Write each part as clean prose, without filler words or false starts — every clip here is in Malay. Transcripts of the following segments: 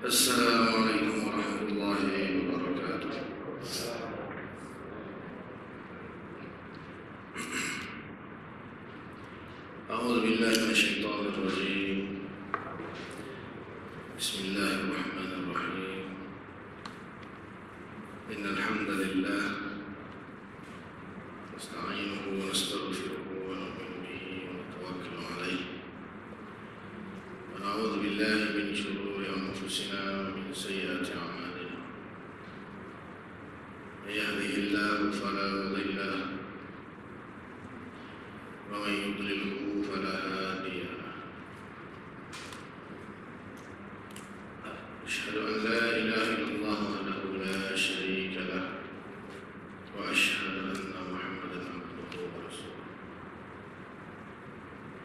Assalamualaikum warahmatullahi wabarakatuh. A'udzu billahi minasyaitonir rajim. Bismillahirrahmanirrahim. Innal hamdalillah nasta'inuhu wa nastaghfiruhu wa nu'minu bihi wa natawakkalu 'alaihi. Wa na'udzu billahi min shururi anfusina wa min sayyiati a'malina. May yahdihillahu fala mudilla lahu wa may yudlilhu fala hadiya lahu. Asyhadu an la ilaha illallah wahdahu la syarika lahu wa asyhadu anna Muhammadan abduhu wa rasuluh.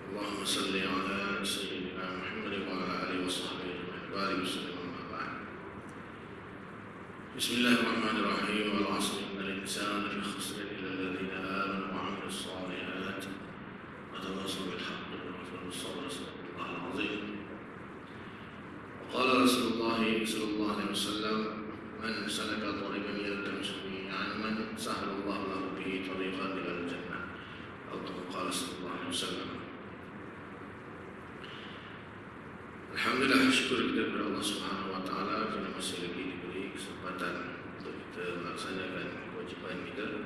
Allahumma salli ala sayyidina Muhammad wa ala alihi wa sahbihi ajma'in. Barik sallallahu alaihi wa sallam. Bismillahirrahmanirrahim. Wal 'asri innal insana lafi khusr illa alladhina amanu wa 'amilus salihati wa tawassaw bil haqqi wa tawassaw bis sabr. Sadaqallahul 'azim. Qala Rasulullah sallallahu alaihi wasallam, man salaka tariqan yaltamisu fihi 'ilman sahhalallahu lahu bihi tariqan ilal jannah. Atau qala sallallahu alaihi wasallam. Alhamdulillah, syukur kita kepada Allah Subhanahu wa taala kerana masih lagi diberi kesempatan untuk kita melaksanakan kewajipan kita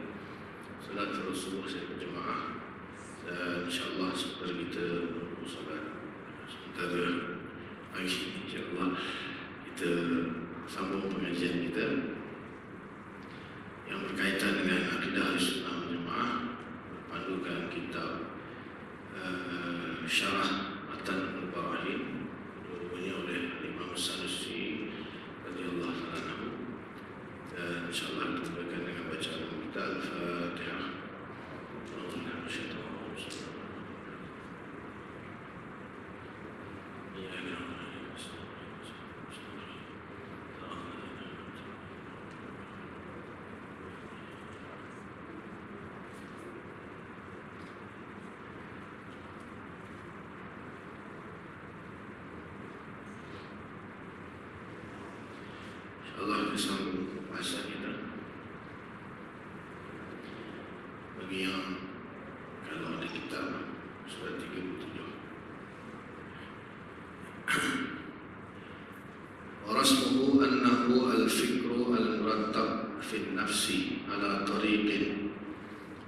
salat Rasulullah secara berjemaah, dan insyaallah seperti kita solat sementara pagi ini, insyaallah kita sambung pengajian kita yang berkaitan dengan akidah Ahlussunnah wal Jamaah berpandukan kitab Syarah Matan Al-Barahin oleh Imam Sanusi radhiyallahu ta'ala anhu, dan insyaallah kita mulakan dengan bacaan kita Al-Fatihah. Allah bersambung bahasa kita. Bagi yang kalau ada kitab surat 37. Warasmuhu annahu al-fikru al-murattab fi an-nafsi ala tariqin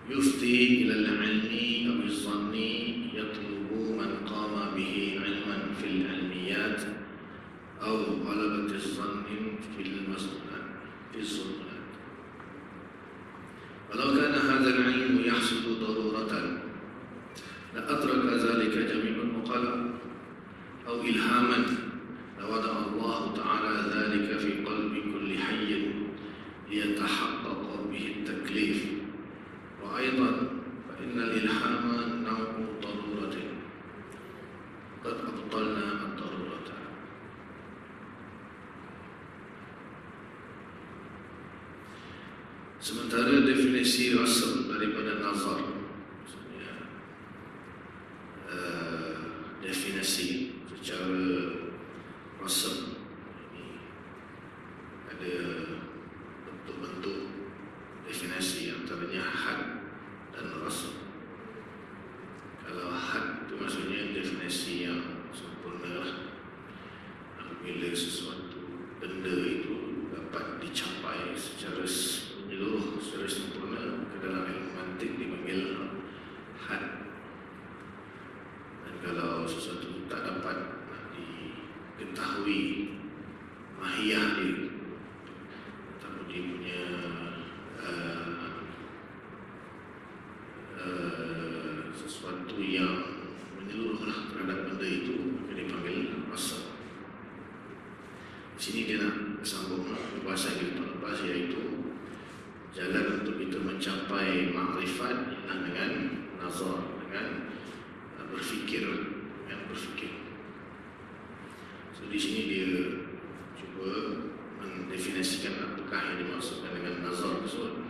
yufti ila al-'ilmi aw az-zanni yatlubu man qama bihi 'ilman fil 'ilmiyat أو غلبة الظن في الظنات. ولو كان هذا العلم يحصل ضرورة لأدرك ذلك جميع النقلاء، أو إلهاما لوضع الله تعالى ذلك في قلب كل حي ليتحقق به التكليف. وأيضا فإن الإلهام نوع ضرورة قد أبطلنا الضرورة. Sementara definisi rasa daripada nazar, maksudnya definisi secara rasa ini ada bentuk-bentuk definisi, antaranya had dan rasa. Kalau had itu maksudnya definisi yang sempurna apabila sesuatu benda itu dapat dicapai secara menyeluruh, secara sempurna ke dalam ilmu mantik dipanggil had. Dan kalau sesuatu tak dapat diketahui mahiyah dia, ataupun dia punya sesuatu yang menyeluruh terhadap benda itu, maka dipanggil rasa. Di sini dia nak sambung bahasa yang kita lepas, iaitu jalan untuk kita mencapai makrifat ialah dengan nazar, dengan berfikir, So di sini dia cuba mendefinisikan apakah yang dimaksudkan dengan nazar tersebut.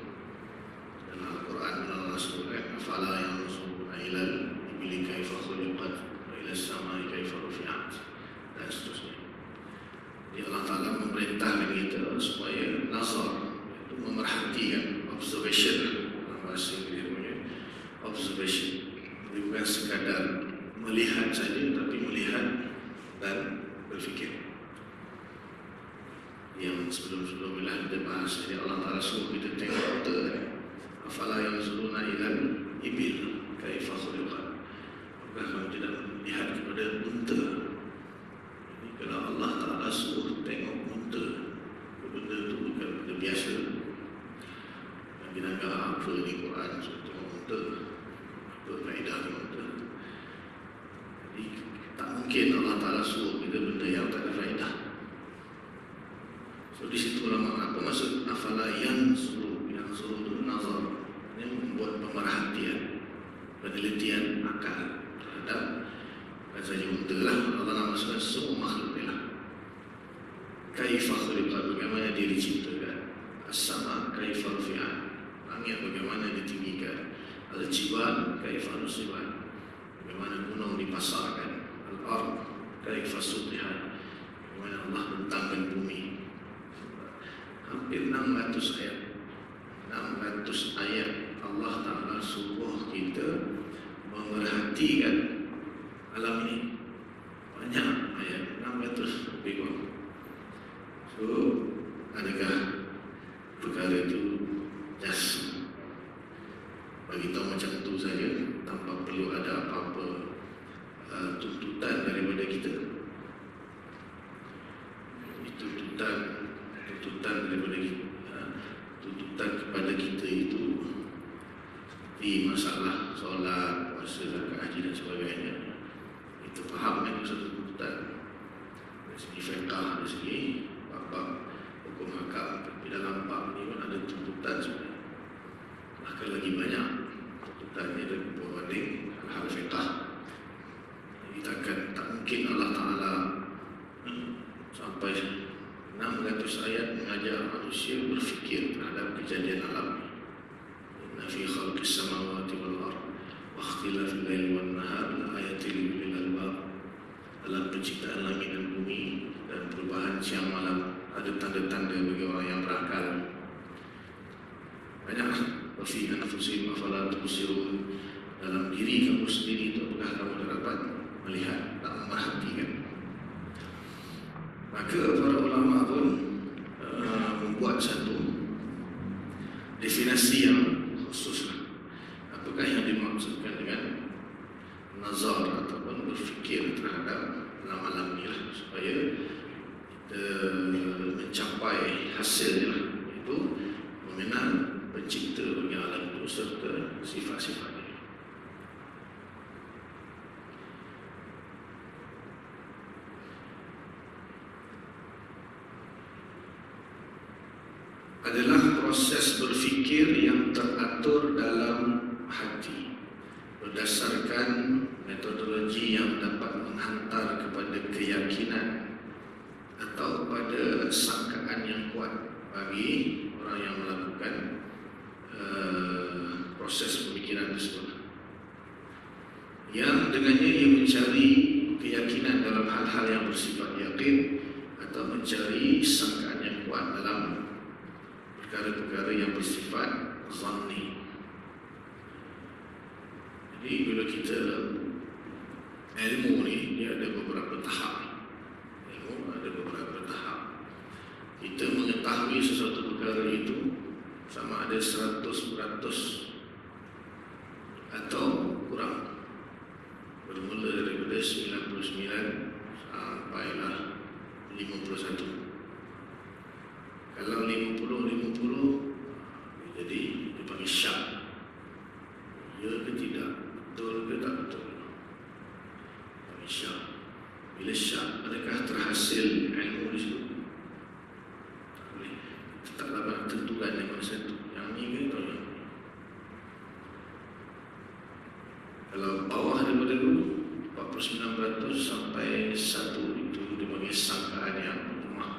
Dalam Al-Quran dan Rasulullah, afala yanzuruna ilal ibli kaifa khuliqat wa ila as-samai kaifa rufi'at, dan seterusnya. Di Allah supaya nazar, itu memerhatikan, observation, bahasa Inggeris punya observation. Jadi bukan sekadar melihat saja, tapi melihat dan berfikir. Yang sebelum-sebelum kita bahas, jadi Allah Ta'ala suruh kita tengok unta. Afala yanzuruna ilal ibil kaifa khuliqat. Apakah kamu tidak melihat kepada unta? Jadi kalau Allah Ta'ala suruh tengok unta, benda itu bukan benda biasa. Yang kita anggap apa di Quran suruh tengok unta, apa faedah unta. Jadi tak mungkin Allah Ta'ala suruh kita benda yang tak ada faedah. So di situ ulama apa maksud afala yanzuru itu nazar, ini membuat pemerhatian, penelitian akal terhadap bukan saja unta lah, Allah nak masukkan semua makhluk ni lah. Kaifa khuliqat, bagaimana dia diciptakan. As-sama kaifa rufi'at, langit bagaimana ditinggikan. Al-jibal kaifa nusibat, bagaimana gunung dipasarkan. Al-ard kaifa sutihat, bagaimana Allah bentangkan bumi. Hampir 600 ayat, 600 ayat Allah Ta'ala suruh kita memerhatikan alam ini. Banyak ayat, 600 lebih kurang. So, adakah perkara itu just bagi tahu macam itu saja tanpa perlu ada apa-apa tuntutan daripada kita? Tuntutan daripada kita, tuntutan kepada kita itu di masalah solat, puasa, zakat, haji dan sebagainya. Itu faham kan satu tuntutan dari segi fiqh, dari segi bab hukum hakam. Tapi dalam bab ini pun ada tuntutan sebenarnya. Bahkan lagi banyak tuntutannya dan berbanding hal-hal fiqh. Jadi tak mungkin Allah Ta'ala sampai 600 ayat mengajar manusia berfikir terhadap kejadian alam. Inna fi khalqis samawati wal ardh wa ikhtilafil laili wan nahar la ayatin li ulil albab. Dalam penciptaan langit dan bumi dan perubahan siang malam ada tanda-tanda bagi orang yang berakal. Banyak wa fi anfusihim afala tubsirun, dalam diri kamu sendiri itu apakah kamu dapat melihat dan memerhatikan. Maka para ulama pun membuat satu definisi yang khusus. Apakah yang dimaksudkan dengan nazar ataupun berfikir terhadap alam-alam ini lah, supaya kita mencapai hasilnya, iaitu mengenal pencipta bagi alam itu serta sifat-sifatnya. Adalah proses berfikir yang teratur dalam hati berdasarkan metodologi yang dapat menghantar kepada keyakinan atau pada sangkaan yang kuat bagi orang yang melakukan proses pemikiran tersebut, yang dengannya ia mencari keyakinan dalam hal-hal yang bersifat yakin atau mencari sangkaan yang kuat dalam perkara-perkara yang bersifat zanni. Jadi bila kita ilmu ni, dia ada beberapa tahap. Ilmu ada beberapa tahap. Kita mengetahui sesuatu perkara itu sama ada 100% atau kurang. Bermula daripada 99 sampailah 51. Kalau 50, jadi dipanggil syak. Ya ke tidak, betul ke tak betul, dipanggil syak. Bila syak, adakah terhasil ilmu di situ? Tak boleh. Tak dapat tentukan yang mana satu, yang ni ke atau yang ni. Kalau bawah daripada dulu 49% sampai 1 itu dipanggil sangkaan yang lemah.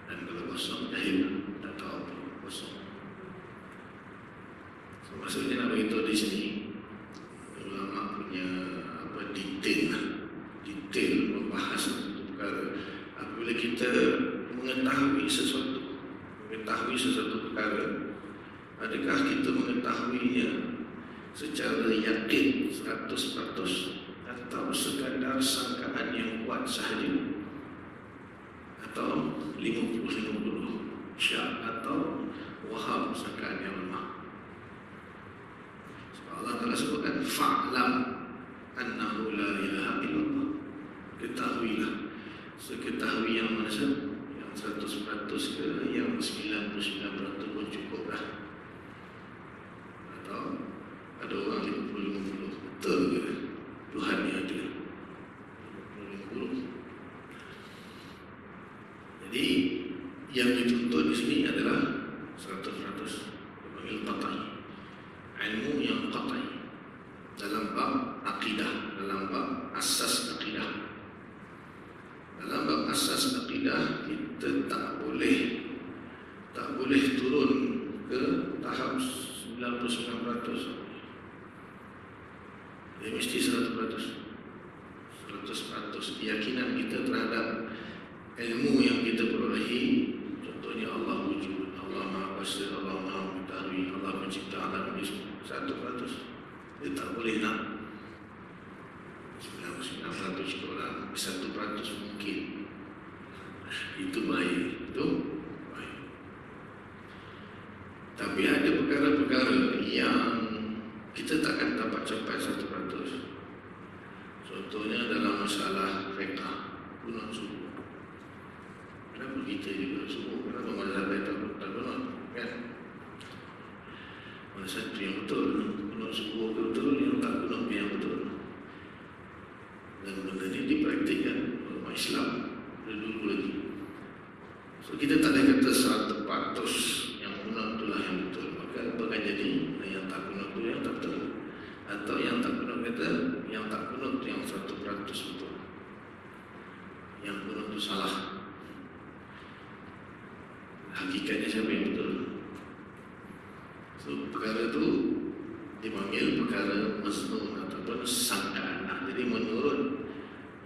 Dan kalau kosong, jahil, tak tahu apa kosong. So, maksudnya nak beritahu di sini, ulama punya detail membahas satu perkara. Apabila kita mengetahui sesuatu perkara, adakah kita mengetahuinya secara yakin 100% atau sekadar sangkaan yang kuat sahaja, atau 50-50 syak, atau waham sangkaan yang lemah? Sebab Allah telah sebutkan fa'lam annahu la ilaha illallah, ketahuilah. Seketahui yang mana sahaja, yang 100% ke yang 99% pun cukuplah. Atau ada orang 50-50, betul ke Tuhan ni ada 50-50? Jadi yang dituntut di sini adalah 100%, dipanggil qat'i, ilmu yang qat'i dalam bab akidah, dalam bab asas akidah. Dalam bab asas akidah kita tak boleh turun ke tahap 99%. Dia mesti 100%. Keyakinan kita terhadap ilmu yang kita perolehi, contohnya Allah wujud, Allah Maha Kuasa, Allah Maha Mengetahui, Allah Pencipta alam ini semua 100%. Dia tak boleh nak 99% cukuplah, 1% mungkin. Itu baik, itu baik. Tapi ada perkara-perkara yang kita takkan dapat capai 100%. Contohnya dalam masalah fiqh, kunut subuh. Kenapa kita juga subuh? Kenapa mazhab tak kunut? Kan? Mana satu yang betul? Kunut subuh betul, yang tak kunut yang betul. Dan benda ini dipraktikkan oleh umat Islam dari dulu lagi. So kita tak boleh kata 100% yang kunut itulah yang betul. Maka apa akan jadi? Yang tak kunut itu yang tak betul. Atau yang tak kunut kata yang tak kunut yang 100% betul. Yang kunut itu salah. Hakikatnya siapa yang betul? So perkara itu dipanggil perkara maznun ataupun sangkaan. Jadi menurut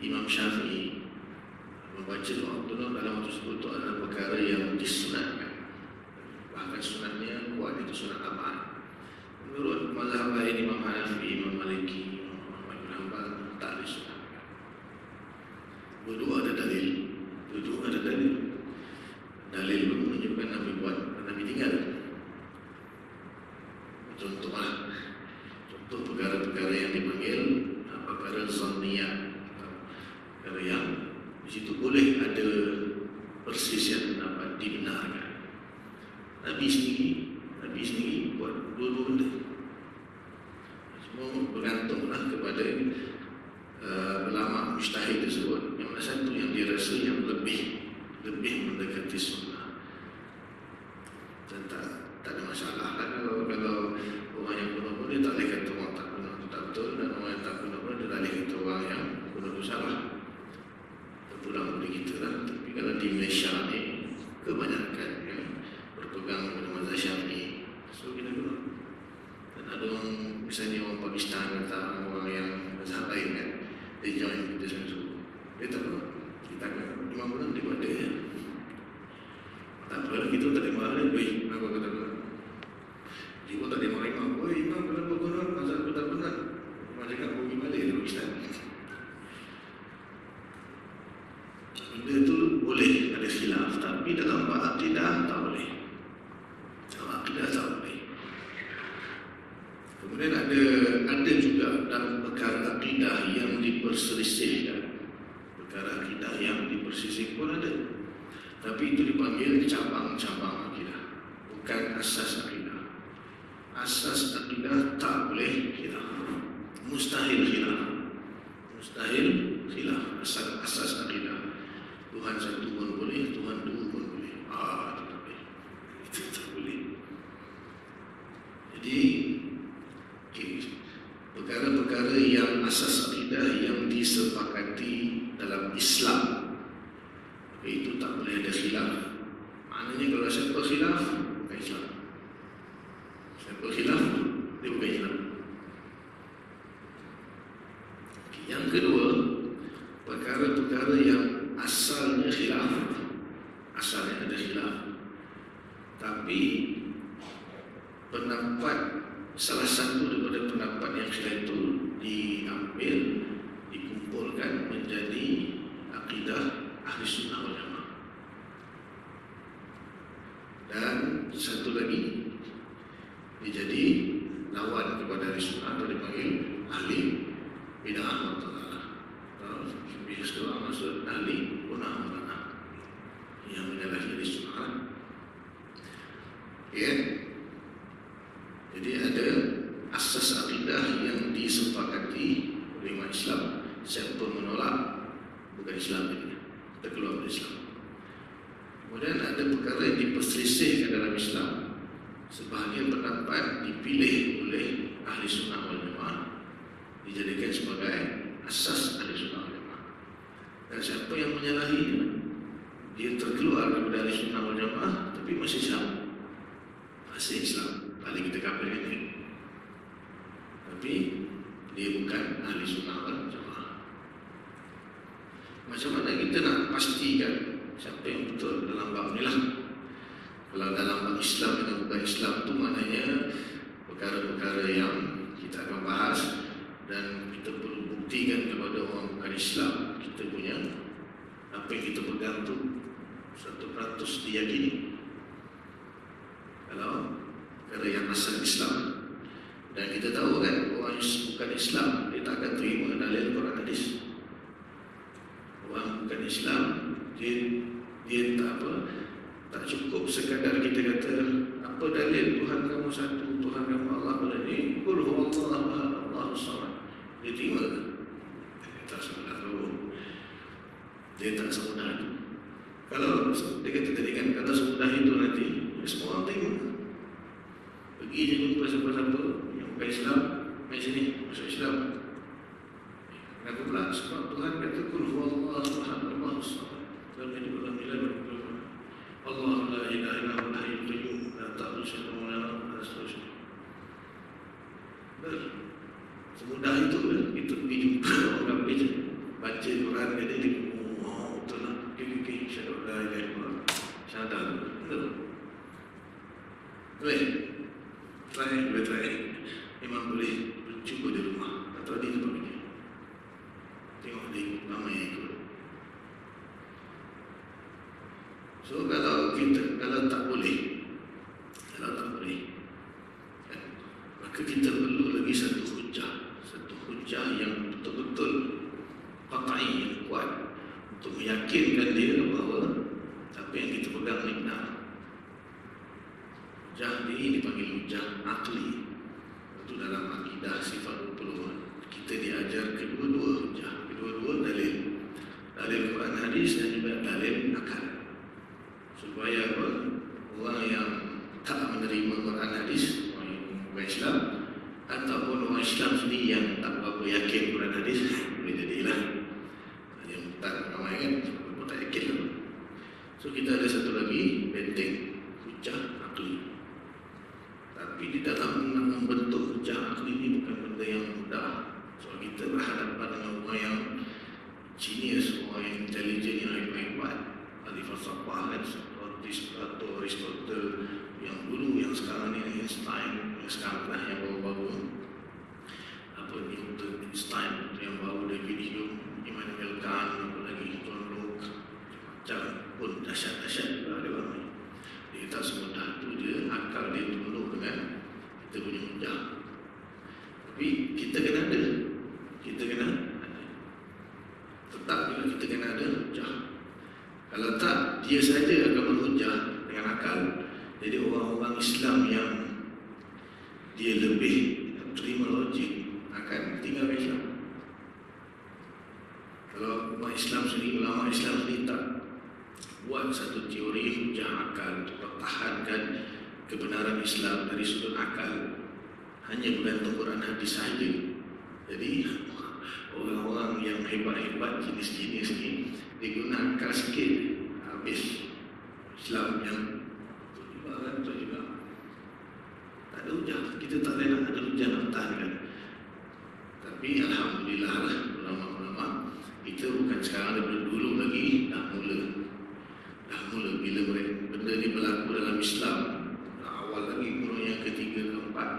Imam Syafi'i, membaca doa kunut dalam waktu subuh itu adalah perkara yang disunatkan. Bahkan sunatnya kuat, itu sunat amal. Menurut mazhab lain, Imam Hanafi, Imam Maliki, Imam Ahmad bin Hanbal, tak disunatkan. Dua ada dalil. Dalil pun menunjukkan Nabi buat dan Nabi tinggal. Contoh perkara-perkara yang dipanggil perkara zanniyah, perkara yang di situ boleh ada persisian pendapat, dibenarkan. Nabi sendiri buat dua-dua benda. Semua bergantunglah kepada ulama mujtahid tersebut. Yang mana satu yang dia rasa yang lebih mendekati sunnah. Dan tak ada masalah lah kalau orang yang kuno pun dia tak boleh kata orang tak kuno itu tak betul, dan orang yang tak kuno pun dia tak boleh kata orang yang kuno itu salah. Terpulang pada kita lah. Tapi kalau di Malaysia ni kebanyakan berpegang pada mazhab Syafi'i, so kita kuno. Dan ada orang, misalnya orang Pakistan atau orang yang mazhab lain kan, dia join kita semua. Dia tak kuno. Kita akan imam kuno dia buat dia. Tak apa, kita tak ada marah. Kenapa kata kuno? Dia tak ada marah imam. Imam kenapa kuno? Mazhab aku tak benar. Macam kat bumi balik dalam Islam. Benda itu boleh ada khilaf, tapi dalam bab akidah tak boleh. Dalam akidah tak boleh. Kemudian ada juga dalam perkara akidah yang diperselisihkan. Perkara akidah yang diperselisih pun ada. Tapi itu dipanggil cabang-cabang akidah, bukan asas akidah. Asas akidah tak boleh khilaf. Mustahil khilaf. Asas akidah. Tuhan satu pun boleh, Tuhan dua pun boleh. Itu tak boleh. Jadi perkara-perkara yang asas akidah yang disepakati dalam Islam, itu tak boleh ada khilaf. Maknanya kalau siapa khilaf, bukan Islam. Siapa khilaf, dia bukan Islam. Yang kedua, perkara-perkara yang asalnya khilaf, asalnya ada khilaf. Tapi pendapat salah satu daripada pendapat yang khilaf itu diambil, dikumpulkan menjadi akidah ahli sunnah wal jamaah. Dan satu lagi dia jadi lawan kepada ahli sunnah atau dipanggil ahli bid'ah wa dhalalah. Lebih sekarang maksud ahli punah yang menyalahi ahli sunnah. Ya. Jadi ada asas akidah yang disepakati oleh umat Islam. Siapa menolak bukan Islam ini, kita keluar dari Islam. Kemudian ada perkara yang diperselisihkan dalam Islam. Sebahagian pendapat dipilih oleh ahli sunnah wal jamaah, dijadikan sebagai asas ahli sunnah wal jamaah. Dan siapa yang menyalahinya, dia terkeluar daripada ahli sunnah wal jamaah, tapi masih Islam. Masih Islam, paling kita kafir ini. Tapi dia bukan ahli sunnah wal jamaah. Macam mana kita nak pastikan siapa yang betul dalam bab ni lah? Kalau dalam bab Islam dengan bukan Islam tu maknanya perkara-perkara yang kita akan bahas dan kita perlu buktikan kepada orang bukan Islam kita punya apa yang kita pegang tu 100% diyakini. Kalau perkara yang asal Islam, dan kita tahu kan orang bukan Islam dia tak akan terima dalil Quran hadis. Orang bukan Islam dia tak apa, tak cukup sekadar kita kata apa dalil Tuhan kamu satu, Tuhan kamu Allah pada ni, qul huwallahu ahad, Allahus samad. Dia terima ke? Dia tak semudah tu. Dia tak semudah itu. Kalau dia kata tadi kan, kalau semudah itu nanti semua orang terima. Pergi je jumpa siapa-siapa yang bukan Islam, mari sini masuk Islam. Kenapa pula? Sebab Tuhan kata qul huwallahu ahad, Allahus samad. Dalam hadis Allah la ilaha illa huwal hayyul qayyum la ta'khudhuhu sinatun wa la nawm. Semudah itu kan kita pergi jumpa orang kafir, baca Quran dia betul lah. Okey, syahadu la ilaha illallah. Syahadat. Betul. Boleh try. Memang boleh cuba di rumah atau di tempat kerja. Tengok dia ramai yang ikut. So kalau tak boleh kan, maka kita perlu lagi satu hujah yang betul-betul qat'i, yang kuat untuk meyakinkan dia bahawa apa yang kita pegang ni benar. Hujah ni dipanggil hujah akli. Itu dalam akidah sifat 20 kita diajar kedua-dua hujah, kedua-dua dalil Quran hadis dan juga dalil akal. Supaya apa? Orang yang tak menerima Quran hadis, orang yang bukan Islam, ataupun orang Islam sendiri yang tak berapa yakin Quran hadis, boleh jadilah yang tak ramai kan, sebab tak yakin lah. So kita ada satu lagi benteng hujah akli. Tapi di dalam membentuk hujah akli ini bukan benda yang mudah. So kita berhadapan dengan orang yang genius, orang yang intelijen, yang hebat, ahli falsafah kan, seperti Plato, Aristotle yang dulu, yang sekarang ni Einstein, yang sekarang lah yang baru-baru apa Newton, Einstein yang baru, David Hume, Immanuel Kant, apa lagi John Locke, macam pun dahsyat juga dia orang ni. Dia tak semudah tu, dia akal dia tunduk dengan kita punya hujah. Tapi kita kena ada, tetap juga kita kena ada hujah. Kalau tak, dia saja akan berhujah dengan akal. Jadi orang-orang Islam yang dia lebih terima logik akan tinggal Islam. Kalau umat Islam sendiri, ulama Islam sendiri tak buat satu teori hujah akal untuk pertahankan kebenaran Islam dari sudut akal, hanya bergantung Quran hadis saja. Jadi orang-orang yang hebat-hebat jenis-jenis ni dia guna akal sikit, habis Islam yang betul juga tak ada hujah. Kita tak boleh nak ada hujah nak pertahankan. Tapi alhamdulillah lah, ulama-ulama kita bukan sekarang, daripada dulu lagi dah mula bila benda ni berlaku dalam Islam, awal lagi kurun yang ketiga keempat,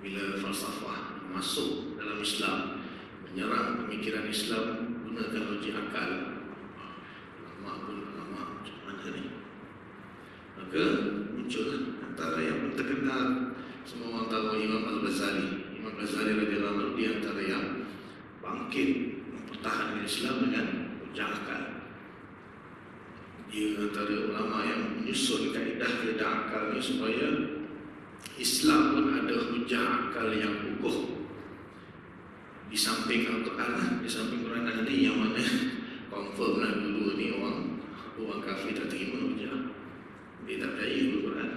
bila falsafah masuk dalam Islam, menyerang pemikiran Islam, gunakan logik akal. Lama macam mana ni? Maka muncul antara yang terkenal, semua orang tahu Imam Al-Ghazali. Imam Ghazali radhiyallahu anhu di antara yang bangkit mempertahankan Islam dengan hujah akal. Dia antara ulama yang menyusun kaedah-kaedah akal ni supaya Islam pun ada hujah akal yang kukuh. Di samping Al-Quran, di samping Quran dan hadis, yang mana confirm lah dulu ni orang kafir tak terima hujah. Dia tak percaya Al-Quran.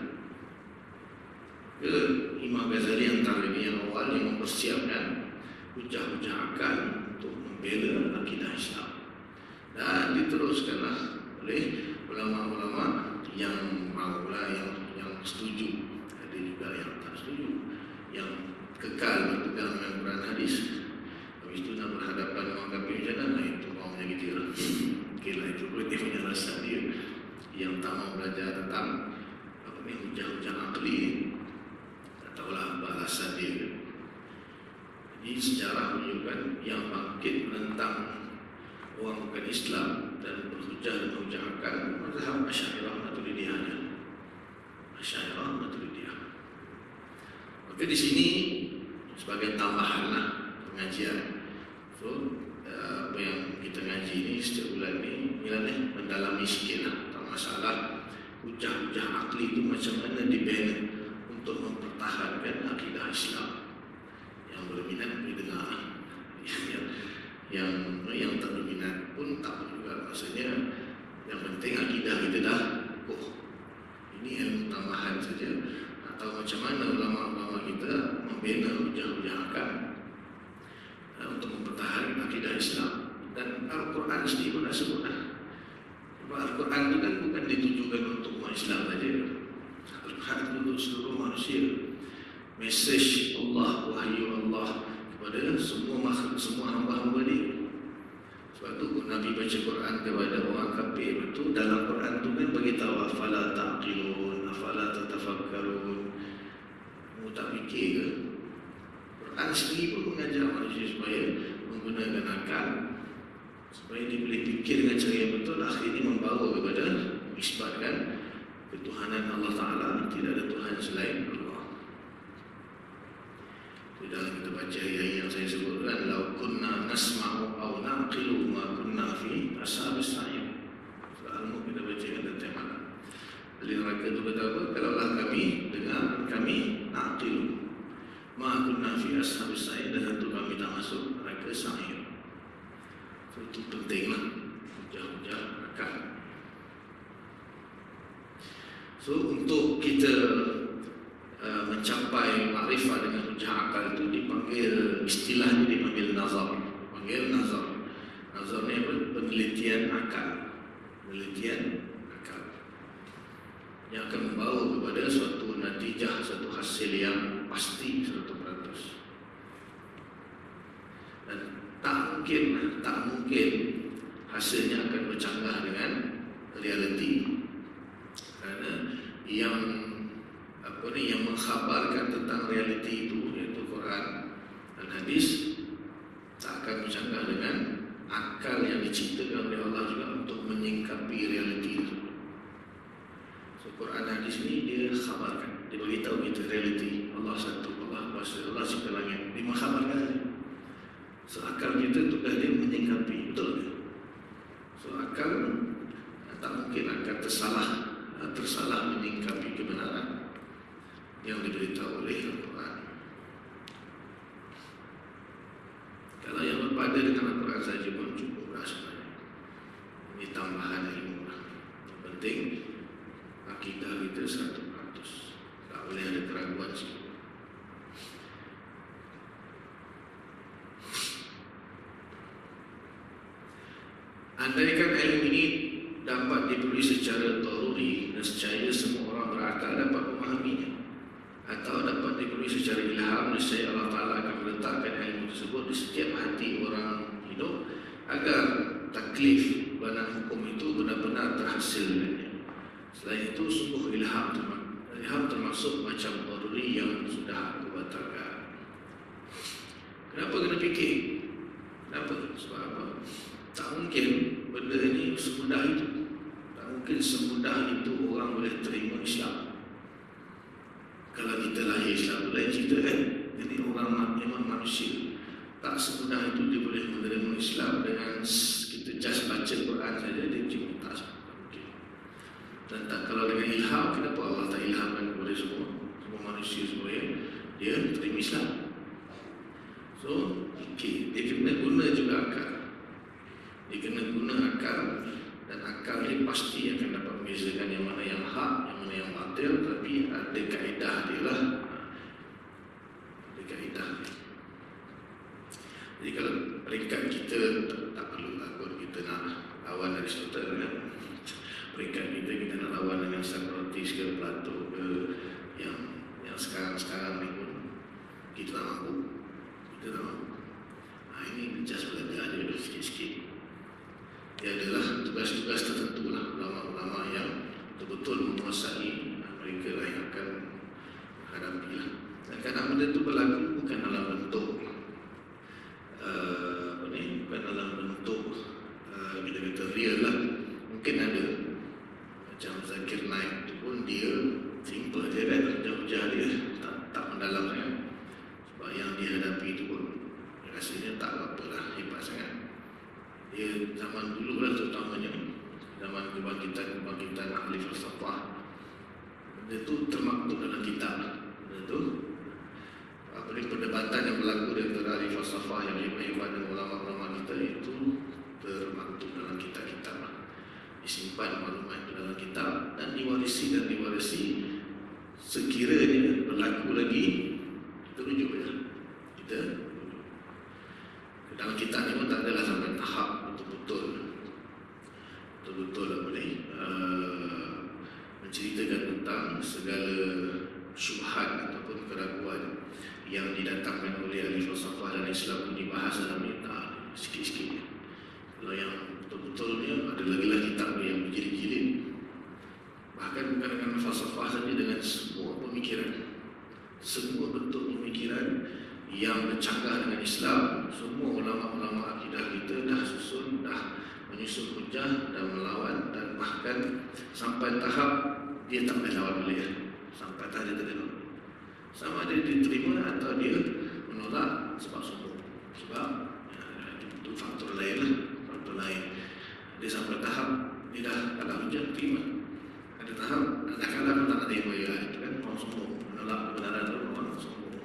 Imam Ghazali antara ini yang awal yang mempersiapkan hujah-hujah akal untuk membela akidah Islam. Dan diteruskanlah oleh ulama-ulama yang maulah, yang setuju. Ada juga yang tak setuju, yang kekal berpegang dengan Quran hadis. Habis itu nak berhadapan dengan orang kafir macam mana? Itu maunya gitu lah. Okey lah, itu dia punya rasa dia. Yang tak mau belajar tentang apa ni, hujah-hujah akli, tak tahulah apa alasan dia. Jadi sejarah menunjukkan yang bangkit menentang orang bukan Islam dan berhujah dan hujah akal, mazhab Asy'ariyah Maturidiyah. Asy'ariyah Maturidiyah. Maka di sini sebagai tambahanlah pengajian. So apa yang kita ngaji ni setiap bulan ni, ialah mendalami sikitlah tentang masalah hujah-hujah akli itu macam mana dibina untuk mempertahankan akidah Islam. Yang berminat boleh dengar, yang tak berminat pun tak apa juga. Maksudnya yang penting akidah kita dah ini ilmu tambahan saja. Atau macam mana ulama-ulama kita membina hujah-hujah akal untuk mempertahankan akidah Islam. Dan Al-Quran sendiri pun dah sebut dah. Sebab Al-Quran itu kan bukan ditujukan untuk umat Islam saja. Al-Quran itu untuk seluruh manusia. Mesej Allah, wahyu Allah kepada semua makhluk, semua hamba-hamba dia. Sebab itu Nabi baca Quran kepada orang kafir itu, dalam Quran itu kan beritahu afala taqilun, afala tatafakkarun. Kamu tak fikir ke? Quran sendiri pun mengajar manusia supaya menggunakan akal, supaya dia boleh fikir dengan cara yang betul. Akhirnya membawa kepada isbatkan ketuhanan Allah Ta'ala, tidak ada Tuhan selain Allah. Dalam kita baca ayat yang saya sebutkan, lau kunna nasma'u aw naqilu ma kunna fi ashabis sa'ir. Surah Al-Mulk kita baca kan tema. Ahli neraka itu kata apa? Kalaulah kami dengar, kami naqilu ma kunna fi ashabis sa'ir, dan tentu kami tak masuk neraka sa'ir. Itu pentinglah hujah-hujah akal. So untuk kita mencapai makrifat dengan hujah akal itu dipanggil, istilahnya dipanggil nazar. Nazar ni penelitian akal. Penelitian akal yang akan membawa kepada suatu natijah, suatu hasil yang pasti 100%. Dan tak mungkin hasilnya akan bercanggah dengan realiti. Kerana yang mengkhabarkan tentang realiti itu, iaitu Quran dan hadis, tak akan bercanggah dengan akal yang diciptakan oleh Allah juga untuk menyingkapi realiti itu. So Quran dan hadis ini dia khabarkan, dia beritahu kita realiti Allah satu, Allah kuasa, Allah cipta langit, dia mengkhabarkan saja. So akal kita tugas dia menyingkapi, betul ke? So akal tak mungkin akan tersalah menyingkapi kebenaran yang diberitahu oleh Al-Quran. Kalau yang berpada dengan Al-Quran saja pun cukuplah sebenarnya. Ini tambahan ilmu lah. Yang penting akidah kita 100%. Tak boleh ada keraguan sikit. Andaikan ilmu ini dapat diperoleh secara daruri, nescaya semua orang berakal dapat memahaminya, atau dapat diperoleh secara ilham, nescaya Allah Ta'ala akan meletakkan ilmu tersebut di setiap hati orang hidup agar taklif badan hukum itu benar-benar terhasil dengannya. Selain itu sungguh ilham termasuk macam daruri yang sudah aku batalkan. Kenapa kena fikir? Kenapa? Sebab apa? Tak mungkin benda ini semudah itu. Tak mungkin semudah itu orang boleh terima Islam. Kalau kita lahir Islam, lain cerita kan? Jadi orang memang manusia. Tak semudah itu dia boleh menerima Islam dengan kita just baca Quran saja dia cuma tak mungkin. Dan tak, kalau dengan ilham, kenapa Allah tak ilhamkan kepada semua manusia supaya dia terima Islam? So, dia kena guna juga akal. Dia kena guna akal, dan akal ni pasti akan dapat membezakan yang mana yang hak, yang mana yang batil, tapi ada kaedah dia lah. Ada kaedah dia. Jadi kalau peringkat kita tak perlu takut kita nak lawan Aristotle kan. Peringkat kita nak lawan dengan Socrates ke Plato ke yang sekarang ni pun kita tak mampu. Kita tak mampu. Ini just belajar dia sikit-sikit. Dia adalah tugas-tugas tertentu lah ulama-ulama yang betul-betul menguasai mereka lah yang akan menghadapi lah. Dan kadang benda itu berlaku bukan dalam bentuk bukan dalam bentuk kita kata real lah. Mungkin ada macam Zakir Naik tu pun dia simple je kan, hujah dia tak mendalam sangat. Sebab yang dihadapi itu pun rasanya tak apa-apalah, hebat sangat. Dia zaman dulu lah terutamanya, zaman kebangkitan ahli falsafah, benda tu termaktub dalam kitab. Benda tu perdebatan yang berlaku di antara ahli falsafah yang hebat-hebat dan ulama-ulama kita itu termaktub dalam kitab-kitab lah. Disimpan maklumat dalam kitab dan diwarisi sekiranya berlaku lagi kita rujuk je. Kita dalam kitab ni pun tak adalah sampai tahap betul-betul apa ni menceritakan tentang segala syubhat ataupun keraguan yang didatangkan oleh ahli falsafah dan Islam ini dibahas dalam kitab sikit-sikit. Kalau yang betul-betulnya ada lagi-lah kitab yang berjilid-jilid, bahkan bukan dengan falsafah saja, dengan semua pemikiran, semua bentuk pemikiran yang bercanggah dengan Islam. Semua ulama-ulama akidah kita dah menyusun hujah dan melawan, dan bahkan sampai tahap dia tak boleh lawan balik. Sampai tahap dia tak boleh lawan. Sama ada dia diterima atau dia menolak sebab sombong. Sebab itu faktor lain lah. Faktor lain. Dia sampai tahap dia dah kalah hujah, terima. Ada tahap dah kalah pun tak nak terima ya. Itu kan orang sombong. Menolak kebenaran itu orang sombong.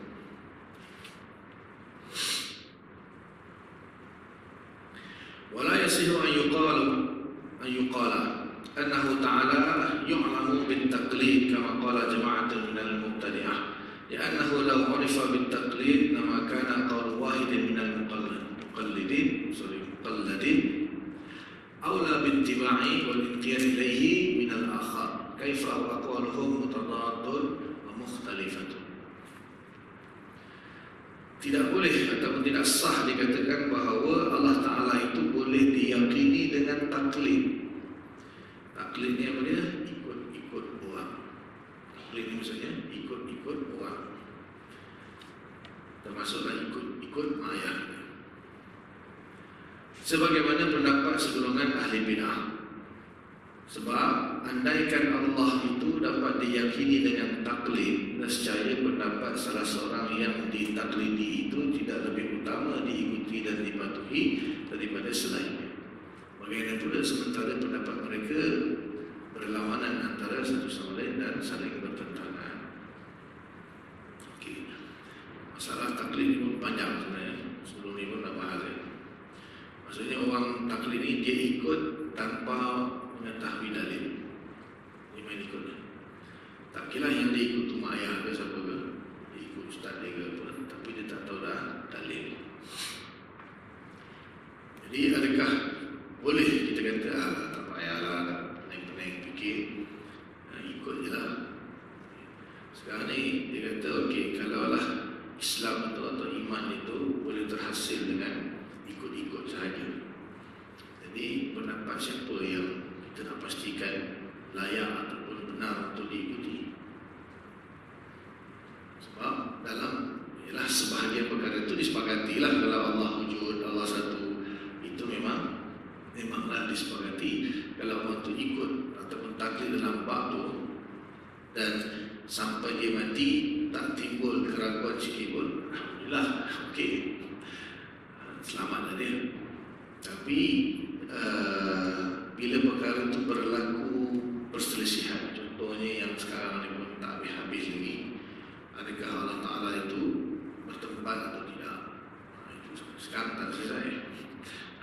Wala yasihu an yuqala annahu ta'ala yu'lamu bit-taqlid kama qala jama'atun minal mubtadi'ah. لأنه لو عرف بالتقليد لما كان قول واحد من المقلدين أولى باتباع والانقياد إليه من الآخر كيف أقوالهم متضاد ومختلفة. Tidak boleh ataupun tidak sah dikatakan bahawa Allah Ta'ala itu boleh diyakini dengan taklid. Taklid ni apa dia? Ikut orang. Taklid ni maksudnya ikut orang. Termasuklah ikut ayat. Sebagaimana pendapat segolongan ahli bid'ah. Sebab andaikan Allah itu dapat diyakini dengan taklid, nescaya pendapat salah seorang yang ditaklidi itu tidak lebih utama diikuti dan dipatuhi daripada selainnya. Bagaimana pula sementara pendapat mereka berlawanan antara satu sama lain dan saling bertentangan. Okey. Masalah taklid pun panjang sebenarnya. Sebelum ni pun dah bahas. Maksudnya orang taklid ni dia ikut tanpa mengetahui dalil. Dia main ikut. Tak kira yang dia ikut tu mak ayah ke siapa ke, dia ikut ustaz dia ke apa, tapi dia tak tahu dah dalil. Jadi adakah boleh kita kata tak payahlah pening-pening fikir, ikut je lah. Sekarang ni dia kata okey, kalaulah Islam itu atau iman itu boleh terhasil dengan ikut-ikut sahaja. Jadi pendapat siapa yang kita nak pastikan layak ataupun benar untuk diikuti. Sebab dalam ialah sebahagian perkara itu disepakatilah kalau Allah wujud, Allah satu, itu memanglah disepakati. Kalau Allah itu ikut ataupun taklid dalam bab itu dan sampai dia mati tak timbul keraguan sikit pun, alhamdulillah, okey, selamatlah dia. Tapi bila perkara itu berlaku perselisihan, contohnya yang sekarang ni pun tak habis-habis lagi, adakah Allah Ta'ala itu bertempat atau tidak? Itu sekarang tak selesai.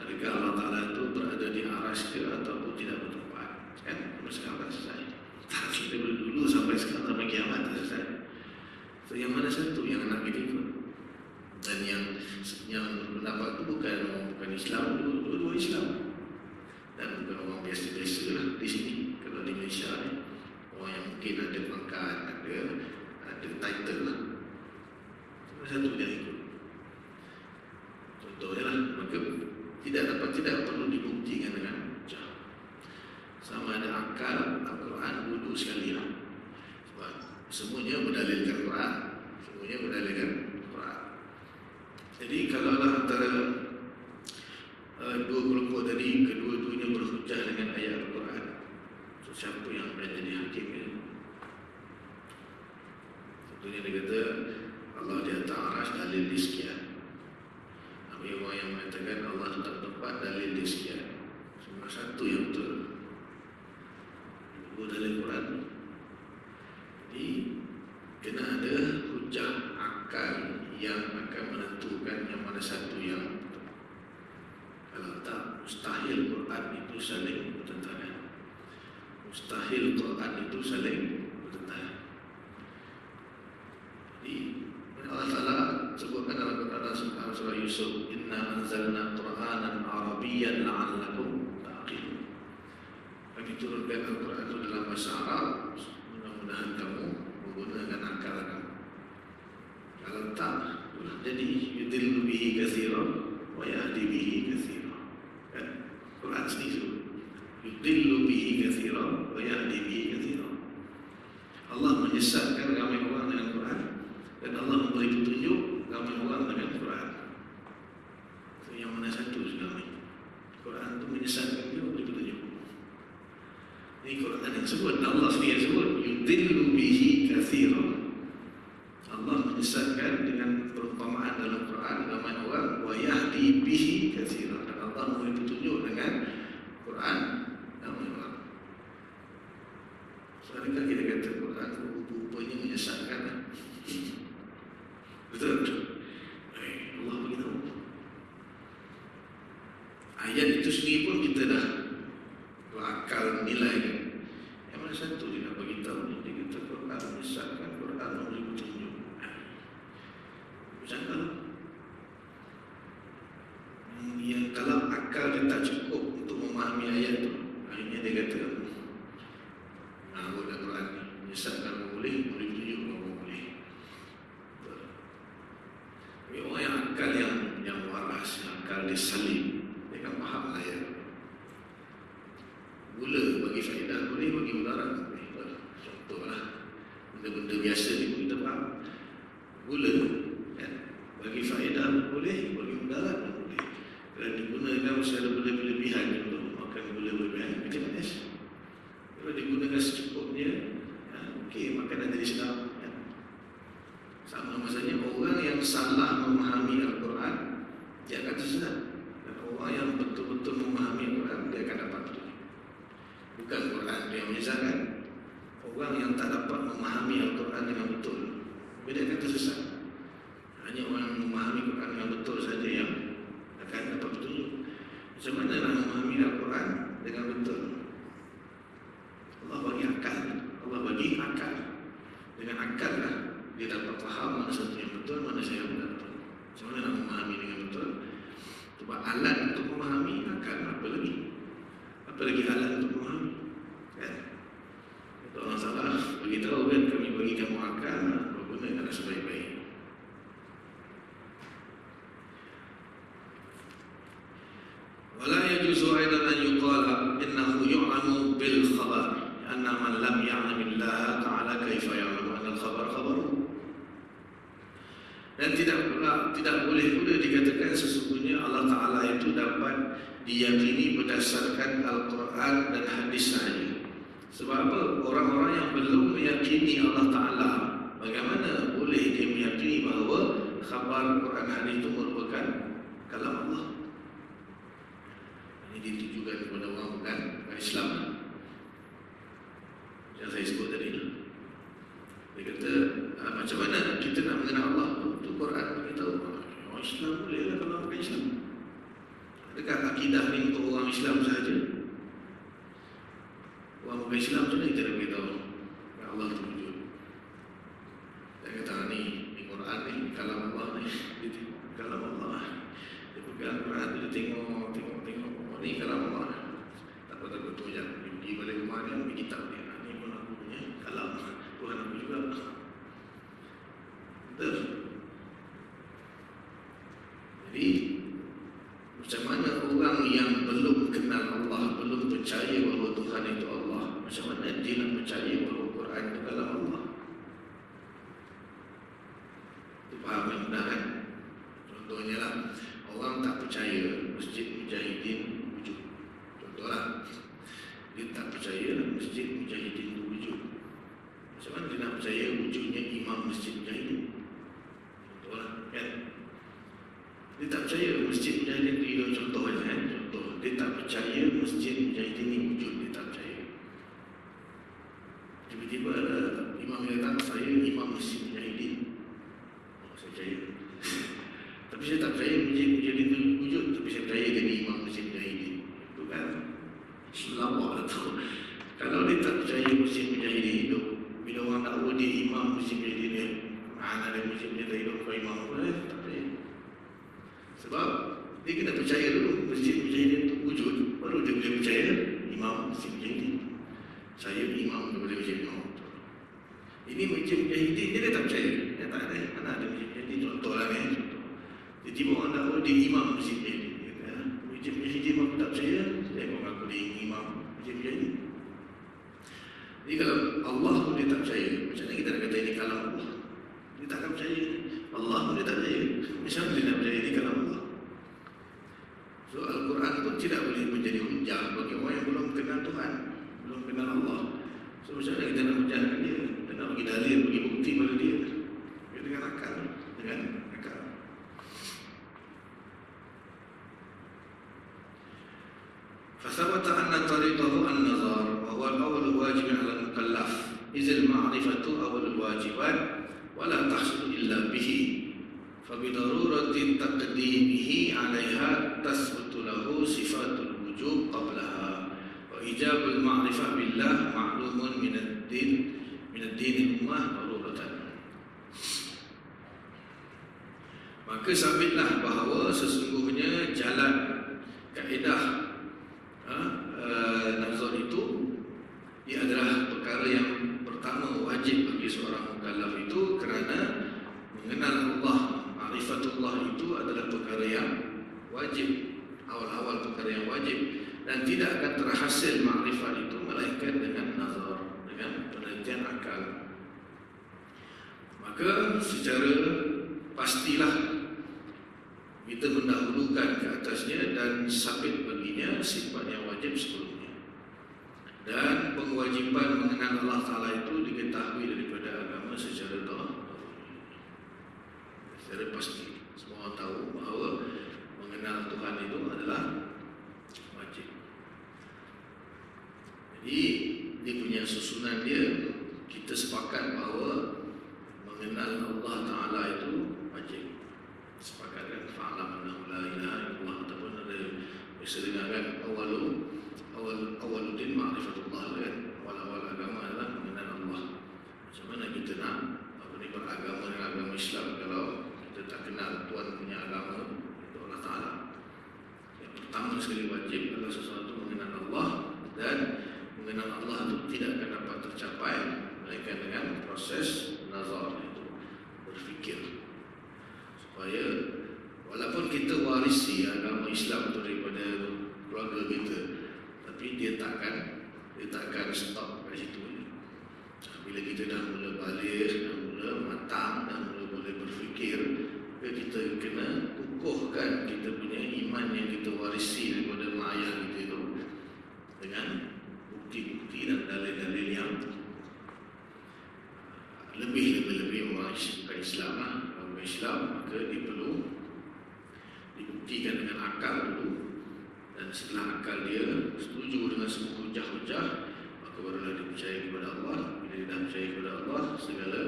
Adakah Allah Ta'ala itu berada di aras ke ataupun tidak bertempat? Kan? Sekarang tak selesai. Tak selesai dulu sampai sekarang, sampai kiamat tak selesai. So, yang mana satu yang nak kita ikut? Dan yang pendapat itu bukan Islam, dua-dua Islam. Dan bukan orang biasa-biasa lah di sini. Kalau di Malaysia ni, orang yang mungkin ada pangkat, ada title lah. Cuma satu dia ikut. Contohnya lah, maka tidak perlu dibuktikan dengan hujah. Sama ada akal Al-Quran duduk sekali lah. Sebab semuanya berdalilkan Quran. Semuanya berdalilkan Quran. Jadi kalau Allah antara dua kelompok tadi, kedua-duanya berhujah dengan ayat Al-Quran, so, siapa yang akan jadi hakim ya? Contohnya dia kata Allah di atas aras, dalil di sekian. Tapi orang yang mengatakan Allah itu tak tempat, dalil di sekian. Cuma satu yang betul, dua dalil Quran. Jadi kena ada hujah akal yang akan menentukan yang mana satu yang betul. Kalau tak, mustahil Quran itu saling bertentangan. Mustahil Quran itu saling bertentangan. Jadi Allah Ta'ala sebutkan dalam Quran surah Yusuf, Inna anzalna Qur'anan Arabiyyan la'allakum ta'qilun. Kami turunkan Al-Quran itu dalam bahasa Arab, mudah-mudahan kamu menggunakan akal kamu. Kalau tak, jadi yudillu bihi katsiran wa yahdi bihi katsiran. Kan? Quran sendiri yudillu bihi katsiran wa yahdi bihi katsiran. Allah menyesatkan ramai orang dengan Quran dan Allah memberi petunjuk ramai orang dengan Quran. So, yang mana satu sebenarnya? Quran itu menyesatkan dia, memberi petunjuk. Ini Quran yang sebut, Allah sendiri sebut yudillu bihi katsiran. Allah menyesatkan dengan perumpamaan dalam Quran ramai orang, wa yahdi bihi katsiran, dan Allah memberi petunjuk dengan Quran ramai orang. So, adakah kita kata Quran rupanya menyesatkan? Betul? Allah beritahu. Ayat itu sendiri pun kita dah berakal nilai. Yang mana satu dia nak beritahu ni? Dia kata Quran menyesatkan, Quran memberi petunjuk. Macam mana? Yang kalau akal dia tak cukup untuk memahami ayat itu, akhirnya dia kata mengarut Quran ni, menyesatkan boleh, memberi petunjuk boleh. Tapi orang yang akal yang waras, yang akal dia salim, dia kan faham ayat. Gula bagi faedah boleh, bagi mudarat boleh. Contohlah benda-benda biasa ni pun kita faham. Gula kan, bagi faedah boleh, bagi mudarat boleh. Kalau digunakan secara berlebihan untuk makan gula berlebihan, macam mana? Kalau digunakan secukupnya, okey, makanan jadi sedap. Sama maksudnya orang yang salah memahami Al-Quran, dia akan tersesat. Dan orang yang betul-betul memahami Al-Quran, dia akan dapat petunjuk. Bukan Quran dia menyesatkan. Orang yang tak dapat memahami Al-Quran dengan betul, dia akan tersesat. Hanya orang yang memahami Quran dengan betul saja yang akan dapat petunjuk. Macam mana nak memahami Al-Quran dengan betul? Allah bagi akal. Allah bagi akal. Dengan akal lah dia dapat faham mana satu yang betul, mana saya yang tidak betul. Macam mana nak memahami dengan betul? Sebab alat untuk memahami akal, apa lagi? Apa lagi alat untuk memahami? Kan? Kalau orang salah, beritahu kan, kami bagi kamu akal, gunakanlah sebaik-baik. Wala yajuzu aidan an yuqala innahu yu'lamu bil khabar. anna man lam ya'lamillah ta'ala kaifa ya'lamu anna al-khabar khabaru. Dan tidak boleh pula dikatakan sesungguhnya Allah Ta'ala itu dapat diyakini berdasarkan Al-Quran dan hadis sahaja. Sebab apa? Orang-orang yang belum meyakini Allah Ta'ala, bagaimana boleh dia meyakini bahawa khabar Quran hadis itu merupakan kalam Allah? Ini ditujukan kepada orang bukan Islam yang saya sebut tadi. Dia kata, macam mana kita nak mengenal Allah? Itu Quran beritahu. Orang Islam boleh lah kalau bukan Islam. Adakah akidah ni untuk orang Islam sahaja? Orang bukan Islam macam mana kita nak beritahu Allah itu wujud? Dia kata, ni Quran ni, kalam Allah ni, kalam Allah. Dia pegang Quran tu, dia tengok, ni kalam Allah. Tak apa-apa tu je. Dia pergi balik rumah dia, ambil kitab dia. Ni pun aku punya kalam Tuhan aku juga. Betul. Jadi macam mana orang yang belum kenal Allah, belum percaya bahawa Tuhan itu Allah, macam mana dia nak percaya bahawa Quran itu kalam Allah? Itu faham yang benar kan? Contohnya lah, orang tak percaya Masjid Mujahidin wujud. Contohlah, dia tak percaya Masjid Mujahidin itu wujud. Macam mana dia nak percaya wujudnya Imam Masjid Mujahidin? Contohlah, kan? Dia tak percaya Masjid Mujahidin itu contoh saja, kan? Contoh, dia tak percaya Masjid Mujahidin ini wujud, dia tak percaya. Tiba-tiba ada imam yang datang, saya Imam Masjid Mujahidin. Oh, saya percaya. Tapi saya tak percaya Masjid Mujahidin itu wujud, tapi saya percaya dia Imam Masjid Mujahidin. Itu kan selawak atau kalau dia tak percaya Masjid Mujahidin hidup, bila orang dakwa dia Imam Masjid Mujahidin dia, mana ada Masjid Mujahidin hidup kau imam pun, tak percaya. Sebab dia kena percaya dulu Masjid Mujahidin itu wujud, baru dia boleh percaya Imam Masjid Mujahidin. Saya imam kepada Masjid Imam. Ini Masjid Mujahidin dia tak percaya. Dia tak ada. Mana ada Masjid Mujahidin? Contohlah ni, contoh. Tiba-tiba orang dakwa dia Imam Masjid Mujahidin. Masjid Mujahidin aku tak percaya, saya pun mengaku dia Imam Masjid Mujahidin. Jadi kalau Allah pun dia tak percaya, macam mana kita nak kata ini kalam Allah? Dia tak akan percaya. Allah pun dia tak percaya. Macam mana dia nak percaya ini kalam Allah? So Al-Quran pun tidak boleh menjadi hujah bagi orang yang belum kenal Tuhan, belum kenal Allah. So macam mana kita nak hujahkan dia? Kita nak bagi dalil, bagi bukti pada dia dengan akal, dengan akal. فثبت أن طريقه النظر وهو الأول الواجب على المكلف إذ المعرفة أول الواجبات ولا تحصل إلا به فبضرورة تقديمه عليها تثبت له صفات الوجوب قبلها وإيجاب المعرفة بالله معلوم من الدين الأمة ضرورة. Maka sabitlah bahawa sesungguhnya jalan kaedah nazar itu ia adalah perkara yang pertama wajib bagi seorang mukallaf itu, kerana mengenal Allah, ma'rifatullah itu adalah perkara yang wajib, awal-awal perkara yang wajib, dan tidak akan terhasil ma'rifat itu melainkan dengan nazar, dengan penelitian akal. Maka secara pastilah kita mendahulukan ke atasnya dan sabit baginya sifat yang wajib sebelumnya. Dan pengewajiban mengenal Allah Ta'ala itu diketahui daripada agama secara pasti. Semua orang tahu bahawa mengenal Tuhan itu adalah wajib. Jadi dia punya susunan dia, kita sepakat bahawa mengenal Allah Ta'ala itu wajib. Sepakat kan, fa'alam annahu la ilaha illallah, ataupun ada bisa dengarkan awaluddin ma'rifatullah kan, awal-awal agama adalah mengenal Allah. Macam mana kita nak beragama dengan agama Islam kalau kita tak kenal Tuhan punya agama itu Allah Ta'ala? Yang pertama sekali wajib adalah sesuatu mengenal Allah, dan mengenal Allah itu tidak akan dapat tercapai melainkan dengan proses nazar, itu berfikir, supaya walaupun kita warisi agama Islam itu daripada keluarga kita, tapi dia takkan stop kat situ. kita dah mula balik, dah mula matang, dah mula boleh berfikir, kita kena kukuhkan kita punya iman yang kita warisi daripada mak ayah kita itu dengan bukti-bukti dan dalil-dalil yang lebih orang bukan Islam lah. Kalau bukan Islam, maka dia perlu dibuktikan dengan akal dulu, dan setelah akal dia setuju dengan semua hujah-hujah, maka barulah dia percaya kepada Allah. Bila dia dah percaya kepada Allah, segala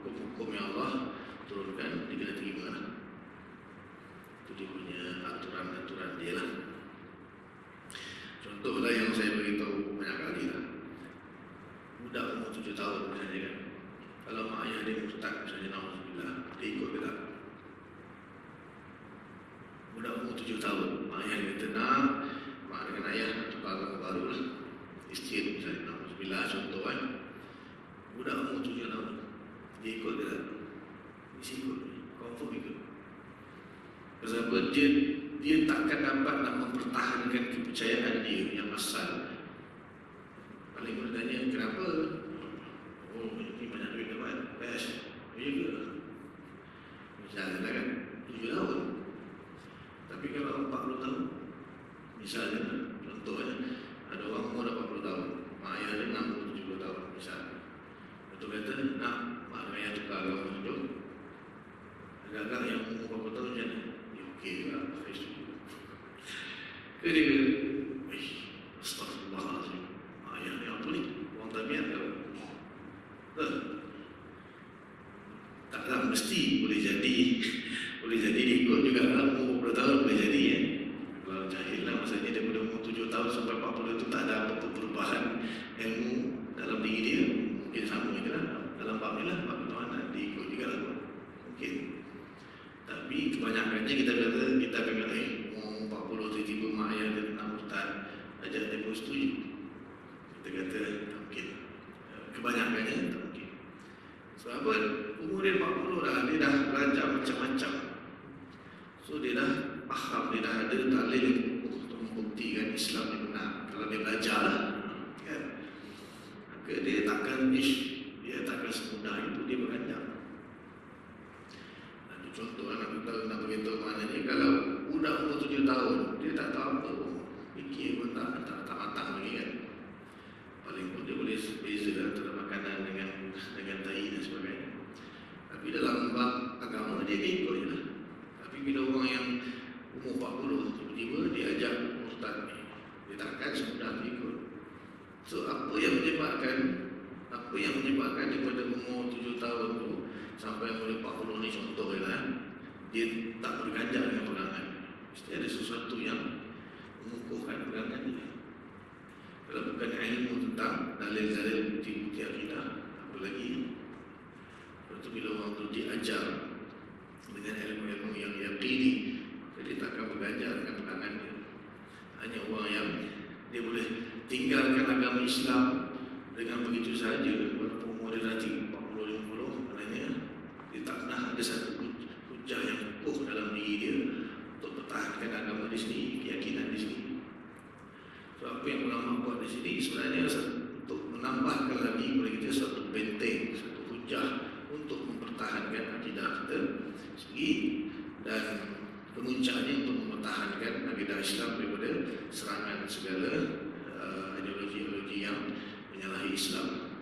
hukum-hukum yang Allah turunkan dia kena terima lah. Itu dia punya aturan-aturan dia lah. Contohlah yang saya beritahu banyak kali lah, budak umur 7 tahun misalnya kan, kalau mak ayah dia murtad misalnya, na'udzubillah, dia ikut ke tak? Budak umur 7 tahun, mak ayah dia tenang, mak dengan ayah tukar agama baru lah, isteri misalnya, na'udzubillah, contoh kan. Budak umur 7 tahun, dia ikut ke tak? Mesti ikut, confirm ikut. Sebab dia takkan dapat nak mempertahankan kepercayaan dia yang asal. Paling boleh tanya, kenapa? Oh, ini banyak duit dapat, best. Ya ke? Misalnya kan, 7 tahun. Tapi kalau 40 tahun, misalnya, contohnya, ada orang umur 40 tahun, mak ayah dia 60-70 tahun, misalnya. Betul kata, nak mak ayah tukar agama hidup. Agak-agak yang umur 40 tahun macam mana? Ya okey juga, saya setuju. Ke dia kata, astagfirullahaladzim, mak ayah ni apa ni? Orang tabiat ke? Taklah mesti boleh jadi ikut juga dalam umur 20 tahun boleh jadi ya. Kalau jahil lah, maksudnya daripada umur 7 tahun sampai 40 itu tak ada apa-apa perubahan ilmu dalam diri dia, mungkin sama je lah dalam bab ni lah, bab tuan diikut juga lah mungkin. Tapi kebanyakannya kita akan kata umur 40 tiba-tiba mak ayah dia nak murtad, ajak dia pun setuju. Kita kata tak mungkin, kebanyakannya tak mungkin. Sebab apa? Umur dia 40 dah, dia dah belajar macam-macam. So dia dah faham, dia dah ada dalil untuk membuktikan Islam yang benar. Kalau dia belajar lah kan, maka dia takkan semudah itu dia beranjak. Itu contoh anak kita nak beritahu maknanya, kalau budak umur 7 tahun dia tak tahu apa, fikir pun tak matang lagi kan. Paling pun dia boleh beza antara makanan dengan tai dan sebagainya. Tapi dalam bab agama dia ikut je lah. Tapi bila orang yang umur 40 tiba-tiba dia ajak murtad ni, dia takkan semudah ikut. So apa yang menyebabkan daripada umur 7 tahun tu sampai umur 40 ni, contoh lah, dia tak berganjak dengan pegangan. Mesti ada sesuatu yang mengukuhkan pegangan dia. Kalau bukan ilmu tentang dalil-dalil bukti-bukti akidah, apa lagi? Lepas tu bila orang tu diajar dengan ilmu-ilmu yang yaqini, dia takkan berganjak dengan pegangan dia. Hanya orang yang dia boleh tinggalkan agama Islam dengan begitu saja, walaupun umur dia dah 40-50, maknanya dia tak pernah ada satu hujah yang kukuh dalam diri dia untuk pertahankan agama di sini, keyakinan di sini. So apa yang ulama buat di sini sebenarnya untuk menambahkan lagi kepada kita satu benteng, satu hujah untuk mempertahankan akidah kita sendiri, dan kemuncaknya untuk mempertahankan akidah Islam daripada serangan segala ideologi-ideologi yang menyalahi Islam.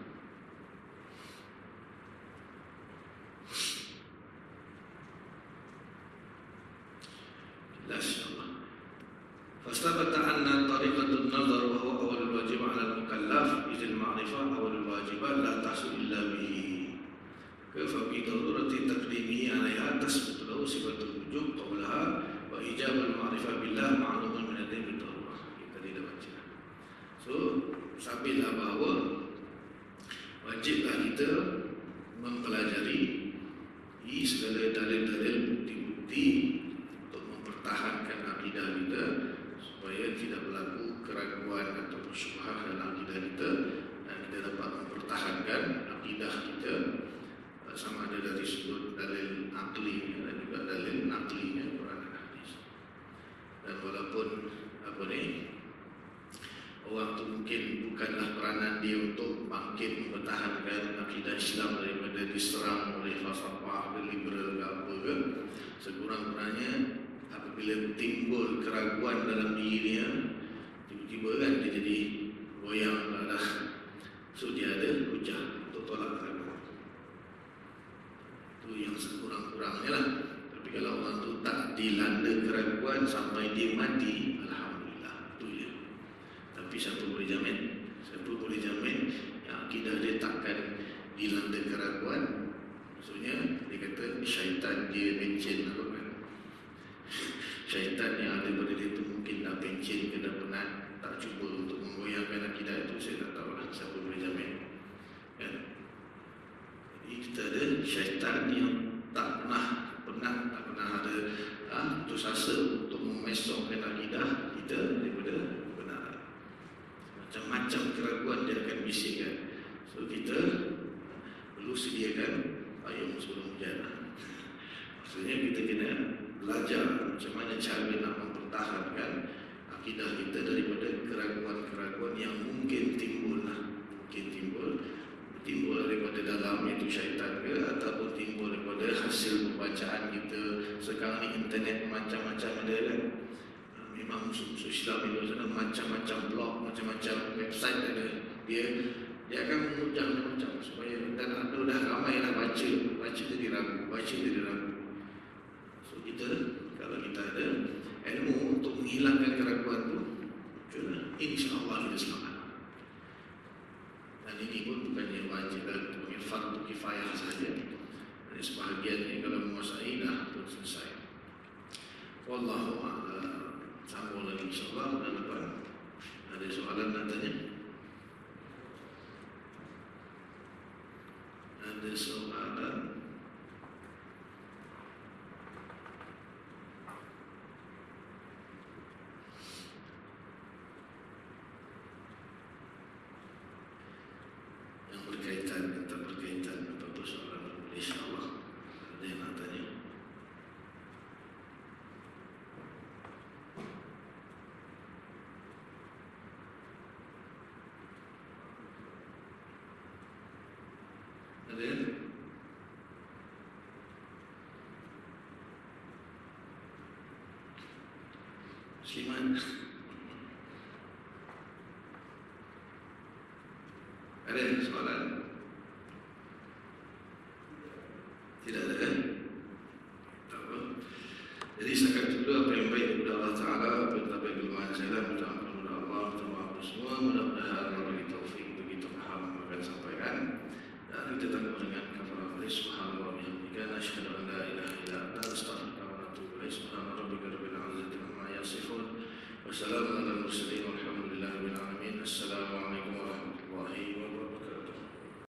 Jelas insyaAllah. Fastabata anna tariqatun nazar wa huwa awalul wajib ala al-mukallaf izil ma'rifah awalul wajibat la tahsul illa bihi. Fa bi darurati taqdimihi 'alaiha tasbutu lahu sifatul wujub qablaha wa ijabul ma'rifah billah ma'lumun min ad-din bidarurah. Kita tidak baca. So sabilah bahawa wajiblah kita mempelajari segala dalil-dalil bukti-bukti untuk mempertahankan akidah kita, supaya tidak berlaku keraguan atau syubhat dalam akidah kita, dan kita dapat mempertahankan akidah kita sama ada dari sudut dalil akli dan juga dalil naklinya Quran dan hadis. Dan walaupun orang tu mungkin bukanlah peranan dia untuk bangkit mempertahankan akidah Islam daripada diserang oleh falsafah liberal ke apa ke, sekurang-kurangnya apabila timbul keraguan dalam diri dia, tiba-tiba kan dia jadi goyang dah. So dia ada hujah untuk tolak keraguan. Itu yang sekurang-kurangnya lah. Tapi kalau orang tu tak dilanda keraguan sampai dia mati, alhamdulillah, itu je. Tapi satu boleh jamin yang akidah dia takkan dilanda keraguan. Maksudnya dia kata syaitan dia bencin apa kan. Syaitan yang ada pada dia tu mungkin dah bencin ke dah penat, tak cuba untuk menggoyangkan akidah itu. Saya tak tahu lah, siapa boleh jamin kan? Jadi kita ada syaitan yang tak pernah ada putus asa untuk memesokkan akidah kita daripada kebenaran. Macam-macam keraguan dia akan bisikkan. So kita perlu sediakan payung sebelum hujan. Maksudnya kita kena belajar macam mana cara nak mempertahankan akidah kita daripada keraguan-keraguan yang mungkin timbul daripada dalam, iaitu syaitan ke, ataupun timbul daripada hasil pembacaan kita. Sekarang ni internet macam-macam ada kan. Memang musuh-musuh Islam di luar sana macam-macam blog, macam-macam website ada. Dia akan mengundang macam supaya, dan ada dah ramai lah baca jadi ragu. So kita, kalau kita ada ilmu untuk menghilangkan keraguan tu, insya-Allah kita selamat. Dan ini pun bukannya wajib, itu bukan fardu kifayah saja. Jadi sebahagian ni kalau menguasai dah pun selesai. Wallahu a'lam. Sambung lagi insya-Allah bulan depan. Ada soalan nak tanya? Ada soalan? Yang berkaitan apa soalan? InsyaAllah ada yang nak tanya? Ada? Musliman? Ada soalan? Tidak ada kan? Tak apa. Jadi setakat dulu apa yang baik kepada Allah Ta'ala, apa yang tak baik kelemahan saya, minta ampun kepada Allah, minta maaf semua. Mudah-mudahan Allah bagi taufik bagi kita faham akan sampaikan. Dan kita tangguh dengan kafarah subhanallah wa bihamdika, asyhadu an la ilaha illa anta, astaghfiruka wa atubu ilaik. Subhana rabbika rabbil izzati amma yasifun. Wassalamu ala